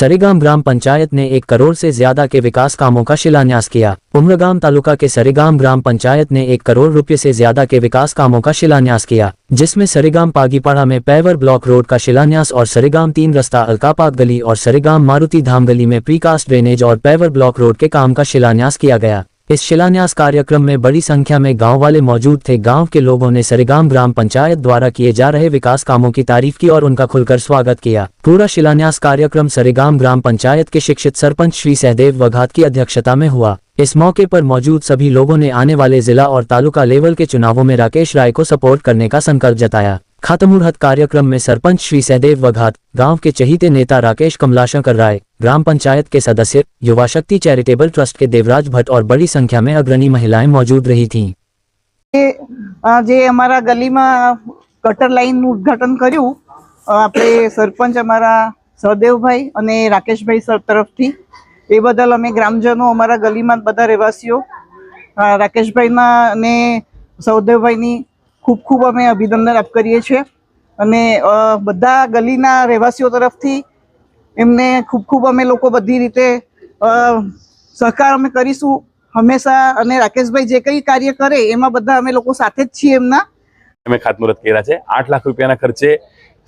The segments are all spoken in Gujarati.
सरेगाम ग्राम पंचायत ने 1 करोड़ से ज्यादा के विकास कामों का शिलान्यास किया। उमरगाम तालुका के सरेगाम ग्राम पंचायत ने 1 करोड़ रुपए से ज्यादा के विकास कामों का शिलान्यास किया, जिसमें सरेगाम पागीपाड़ा में पेवर ब्लॉक रोड का शिलान्यास और सरेगाम 3 रास्ता अलकापाक गली और सरेगाम मारुति धाम गली में प्रीकास्ट ड्रेनेज और पेवर ब्लॉक रोड के काम का शिलान्यास किया गया। इस शिलान्यास कार्यक्रम में बड़ी संख्या में गांव वाले मौजूद थे। गांव के लोगों ने सरेगाम ग्राम पंचायत द्वारा किए जा रहे विकास कामों की तारीफ की और उनका खुलकर स्वागत किया। पूरा शिलान्यास कार्यक्रम सरेगाम ग्राम पंचायत के शिक्षित सरपंच श्री सहदेव वघात की अध्यक्षता में हुआ। इस मौके पर मौजूद सभी लोगों ने आने वाले जिला और तालुका लेवल के चुनावों में राकेश राय को सपोर्ट करने का संकल्प जताया। खातमुहूर्त कार्यक्रम में सरपंच श्री सहदेव वघात, गांव के चहीते नेता राकेश कमलाशंकर राय, ग्राम पंचायत के सदस्य, युवा शक्ति चैरिटेबल ट्रस्ट के देवराज भट्ट और बड़ी संख्या में अग्रणी महिलाएं मौजूद रही थीं। जे अमारा गली में गटर लाइन उद्घाटन कर्યું આપણે સરપંચ અમારા સહદેવભાઈ અને રાકેશભાઈ સર તરફથી, એ બદલ અમે ગ્રામજનો અમારા ગલીમાં બધા રહેવાસીઓ રાકેશભાઈના અને સહદેવભાઈની ખૂબ ખૂબ અમે અભિનંદન આપ કરીએ છીએ અને બધા ગલીના રહેવાસીઓ તરફથી એમને ખૂબ ખૂબ અમે લોકો બધી રીતે સહકાર અમે કરીશું હંમેશા અને રાકેશભાઈ જે કંઈ કાર્ય કરે એમાં બધા અમે લોકો સાથે જ છીએ એમના। અમે ખાતમુહૂર્ત કર્યા છે। 8 લાખ રૂપિયાના ખર્ચે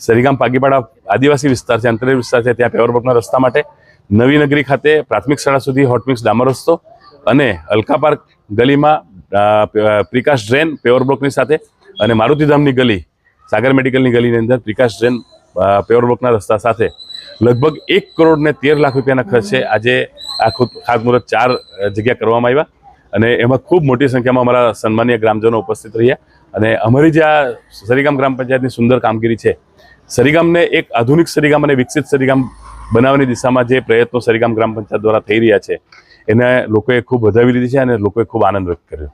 સરીગામ પાગીપાડા આદિવાસી વિસ્તાર છે, અંતરિયાળ વિસ્તાર છે, ત્યાં પેવર બ્લોકના રસ્તા માટે, નવી નગરી ખાતે પ્રાથમિક શાળા સુધી હોટમિક્સ ડામર રસ્તો અને અલકાપાર્ક ગલીમાં પ્રીકાસ્ટ ડ્રેન પેવર બ્લોકની સાથે અને મારુતિધામની ગલી સાગર મેડિકલની ગલીની અંદર પ્રીકાસ્ટ ડ્રેન પેવર બ્લોકના રસ્તા સાથે લગભગ 1 કરોડ ને 13 લાખ રૂપિયાના ખર્ચે આજે આ ખાતમુહૂર્ત 4 જગ્યા કરવામાં આવ્યા અને એમાં ખૂબ મોટી સંખ્યામાં અમારા સન્માનીય ગ્રામજનો ઉપસ્થિત રહ્યા અને અમારી જે આ સરીગામ ગ્રામ પંચાયતની સુંદર કામગીરી છે, સરીગામને એક આધુનિક સરીગામ અને વિકસિત સરીગામ બનાવવાની દિશામાં જે પ્રયત્નો સરીગામ ગ્રામ પંચાયત દ્વારા થઈ રહ્યા છે એને લોકોએ ખૂબ વધાવી લીધી છે અને લોકોએ ખૂબ આનંદ વ્યક્ત કર્યો।